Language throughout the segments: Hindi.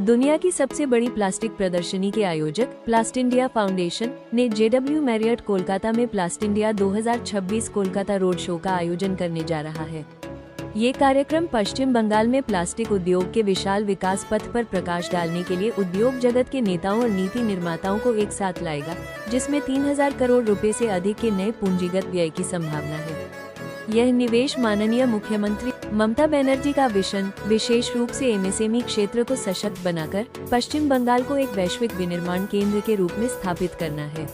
दुनिया की सबसे बड़ी प्लास्टिक प्रदर्शनी के आयोजक प्लास्ट इंडिया फाउंडेशन ने JW मैरियट कोलकाता में प्लास्ट इंडिया 2026 कोलकाता रोड शो का आयोजन करने जा रहा है। ये कार्यक्रम पश्चिम बंगाल में प्लास्टिक उद्योग के विशाल विकास पथ पर प्रकाश डालने के लिए उद्योग जगत के नेताओं और नीति निर्माताओं को एक साथ लाएगा, जिसमें 3000 करोड़ रुपए से अधिक के नए पूंजीगत व्यय की संभावना है। यह निवेश माननीय मुख्यमंत्री ममता बनर्जी का विजन विशेष रूप से MSME क्षेत्र को सशक्त बनाकर पश्चिम बंगाल को एक वैश्विक विनिर्माण केंद्र के रूप में स्थापित करना है।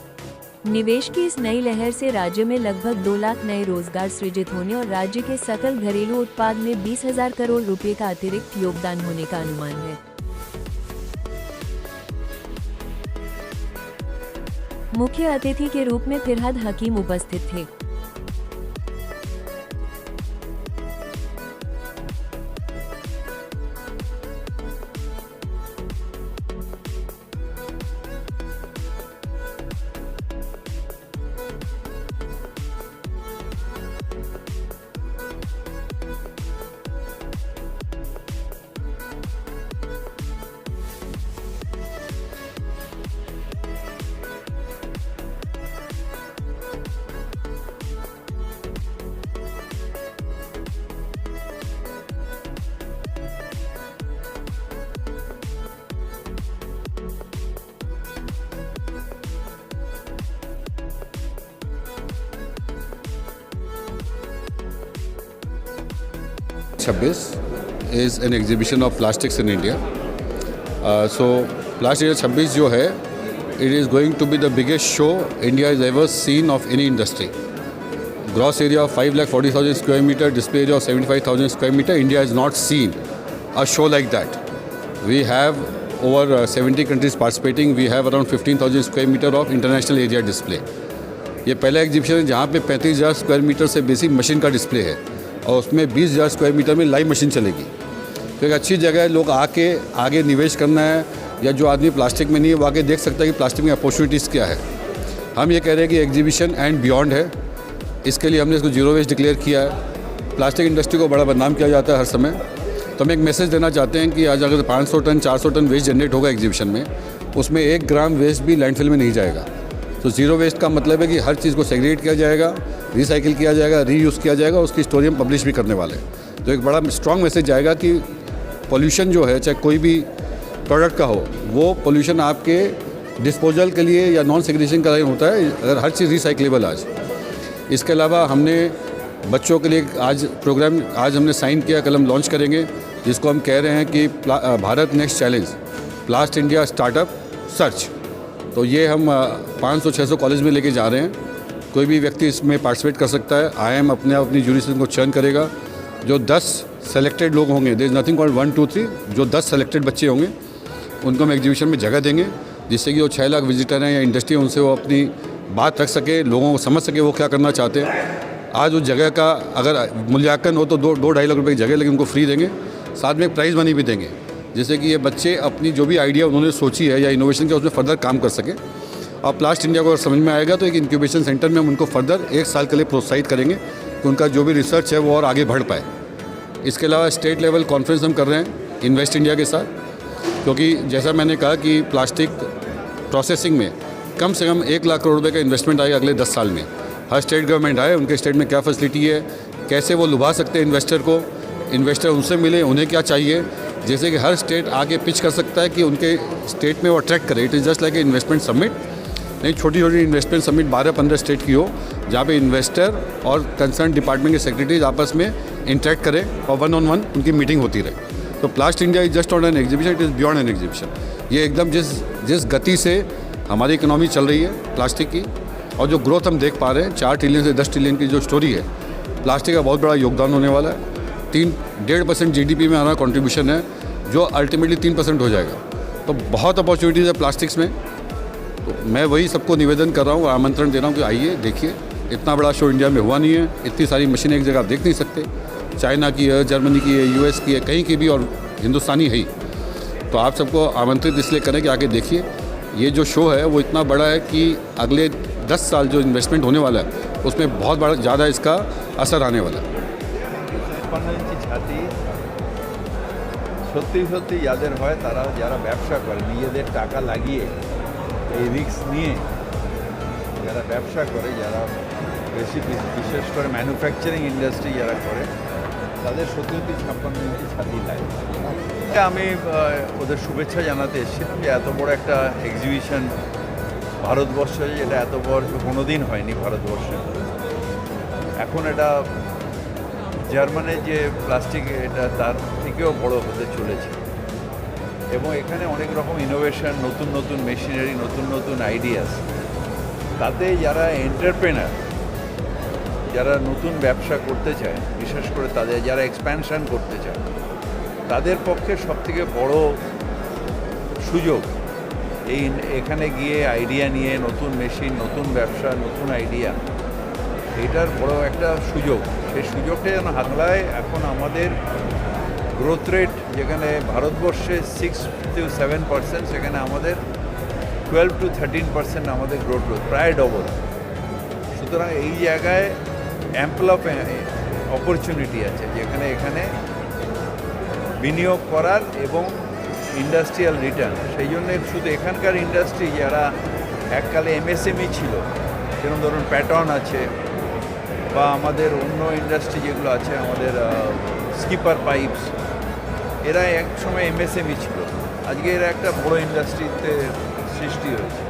निवेश की इस नई लहर से राज्य में लगभग 2 लाख नए रोजगार सृजित होने और राज्य के सकल घरेलू उत्पाद में 20,000 करोड़ रुपए का अतिरिक्त योगदान होने का अनुमान है। मुख्य अतिथि के रूप में फिरहाद हकीम उपस्थित थे। is an exhibition of plastics in India. So Plast India 26 जो है, it is going to be the biggest show India has ever seen of any industry. Gross area of 5,40,000 square meter, display area of 75,000 square meter. India has not seen a show like that. We have over 70 countries participating. We have around 15,000 square meter of international area display. ये पहला एग्जीबिशन है जहाँ पे 35,000 स्क्वायर मीटर से बेसिक मशीन का डिस्प्ले है और उसमें 20,000 स्क्वायर मीटर में लाइव मशीन चलेगी। तो एक अच्छी जगह है, लोग आके आगे निवेश करना है या जो आदमी प्लास्टिक में नहीं है वो आके देख सकता है कि प्लास्टिक में अपॉर्चुनिटीज़ क्या है। हम ये कह रहे हैं कि एग्जीबिशन एंड बियॉन्ड है, इसके लिए हमने इसको जीरो वेस्ट डिक्लेयर किया है। प्लास्टिक इंडस्ट्री को बड़ा बदनाम किया जाता है हर समय, तो हम एक मैसेज देना चाहते हैं कि आज अगर 500 टन 400 टन वेस्ट जनरेट होगा एग्जीबिशन में, उसमें 1 ग्राम वेस्ट भी लैंडफिल में नहीं जाएगा। तो ज़ीरो वेस्ट का मतलब है कि हर चीज़ को सेग्रीगेट किया जाएगा, रिसाइकिल किया जाएगा, रीयूज़ किया जाएगा, उसकी स्टोरी हम पब्लिश भी करने वाले हैं। तो एक बड़ा स्ट्रॉन्ग मैसेज जाएगा कि पोल्यूशन जो है, चाहे कोई भी प्रोडक्ट का हो, वो पोल्यूशन आपके डिस्पोजल के लिए या नॉन सेग्रीगेशन का होता है अगर हर चीज़ रिसाइकलेबल आज। इसके अलावा हमने बच्चों के लिए आज हमने साइन किया, कल हम लॉन्च करेंगे, जिसको हम कह रहे हैं कि Bharat next challenge प्लास्ट India startup search. तो ये हम 500-600 कॉलेज में लेके जा रहे हैं। कोई भी व्यक्ति इसमें पार्टिसिपेट कर सकता है। IIM अपनी जुरिस्डिक्शन को चयन करेगा। जो 10 सेलेक्टेड लोग होंगे, देयर इज़ नथिंग कॉल्ड 1 2 3, जो 10 सेलेक्टेड बच्चे होंगे उनको हम एग्जीबिशन में जगह देंगे, जिससे कि वो 6 लाख विजिटर हैं या इंडस्ट्री, उनसे वो अपनी बात रख सके, लोगों को समझ सके वो क्या करना चाहते हैं। आज उस जगह का अगर मूल्यांकन हो तो 2-2.5 लाख रुपये की जगह, लेकिन उनको फ्री देंगे, साथ में एक प्राइज़ मनी भी देंगे, जिससे कि ये बच्चे अपनी जो भी आइडिया उन्होंने सोची है या इनोवेशन का उसमें फर्दर काम कर सके। और प्लास्ट इंडिया को अगर समझ में आएगा तो एक इंक्यूबेशन सेंटर में हम उनको फर्दर 1 साल के लिए प्रोत्साहित करेंगे कि उनका जो भी रिसर्च है वो और आगे बढ़ पाए। इसके अलावा स्टेट लेवल कॉन्फ्रेंस हम कर रहे हैं इन्वेस्ट इंडिया के साथ, क्योंकि जैसा मैंने कहा कि प्लास्टिक प्रोसेसिंग में कम से कम 1 लाख करोड़ रुपये का इन्वेस्टमेंट आएगा अगले 10 साल में। हर स्टेट गवर्नमेंट आए, उनके स्टेट में क्या फैसिलिटी है, कैसे वो लुभा सकते हैं इन्वेस्टर को, इन्वेस्टर उनसे मिले, उन्हें क्या चाहिए, जैसे कि हर स्टेट आगे पिच कर सकता है कि उनके स्टेट में वो अट्रैक्ट करे। It is just like a investment summit, नहीं छोटी छोटी इन्वेस्टमेंट समिट 12-15 स्टेट की हो, जहाँ पे इन्वेस्टर और कंसर्न डिपार्टमेंट के सेक्रेटरीज आपस में इंटरेक्ट करें और 1-on-1 उनकी मीटिंग होती रहे। तो Plast India is just not an exhibition, it is beyond an exhibition. ये एकदम जिस गति से हमारी इकोनॉमी चल रही है प्लास्टिक की और जो ग्रोथ हम देख पा रहे हैं, 4 ट्रिलियन से 10 ट्रिलियन की जो स्टोरी है, प्लास्टिक का बहुत बड़ा योगदान होने वाला है। 3-1.5% GDP में हमारा कॉन्ट्रीब्यूशन है, जो अल्टीमेटली 3% हो जाएगा। तो बहुत अपॉर्चुनिटीज़ है प्लास्टिक्स में। तो मैं वही सबको निवेदन कर रहा हूँ और आमंत्रण दे रहा हूँ कि आइए देखिए, इतना बड़ा शो इंडिया में हुआ नहीं है, इतनी सारी मशीनें एक जगह आप देख नहीं सकते। चाइना की है, जर्मनी की है, US की है, कहीं की भी, और हिंदुस्तानी है ही। तो आप सबको आमंत्रित इसलिए करें कि आके देखिए। ये जो शो है वो इतना बड़ा है कि अगले 10 साल जो इन्वेस्टमेंट होने वाला है उसमें बहुत बड़ा ज़्यादा इसका असर आने वाला है। সত্যি সত্যি যাদের হয় তারা যারা ব্যবসা করে নিজেদের টাকা লাগিয়ে এই রিস্ক নিয়ে যারা ব্যবসা করে, যারা বেশি বিশেষ করে ম্যানুফ্যাকচারিং ইন্ডাস্ট্রি যারা করে, তাদের সত্যি সত্যি 56 ইঞ্চি ছাতি লাগে। আমি ওদের শুভেচ্ছা জানাতে এসেছিলাম যে এত বড় একটা এক্সিবিশন ভারতবর্ষে, যেটা এত বড় কোনোদিন হয়নি ভারতবর্ষে। এখন এটা জার্মানের যে প্লাস্টিক, এটা তার থেকেও বড় হতে চলেছে এবং এখানে অনেক রকম ইনোভেশন, নতুন নতুন মেশিনারি, নতুন নতুন আইডিয়াস। তাতে যারা এন্টারপ্রেনার, যারা নতুন ব্যবসা করতে চায়, বিশেষ করে তাদের যারা এক্সপ্যানশন করতে চায়, তাদের পক্ষে সবথেকে বড় সুযোগ এই এখানে গিয়ে আইডিয়া নিয়ে নতুন মেশিন, নতুন ব্যবসা, নতুন আইডিয়া, এটার বড় একটা সুযোগ। সেই সুযোগটা যেন হাতলায়। এখন আমাদের গ্রোথ রেট যেখানে ভারতবর্ষে 6 to 7%, সেখানে আমাদের 12 to 13% আমাদের গ্রোথ রেট, প্রায় ডবল। সুতরাং এই জায়গায় অ্যাম্পল অফ অপরচুনিটি আছে, যেখানে এখানে বিনিয়োগ করার এবং ইন্ডাস্ট্রিয়াল রিটার্ন। সেই জন্য শুধু এখানকার ইন্ডাস্ট্রি যারা এককালে এমএসএমই ছিল, যেরকম ধরুন প্যাটার্ন আছে বা আমাদের অন্য ইন্ডাস্ট্রি যেগুলো আছে, আমাদের স্কিপার পাইপস, এরা এক সময় এমএসএমই ছিল, আজকে এরা একটা বড় ইন্ডাস্ট্রিতে সৃষ্টি হয়েছে।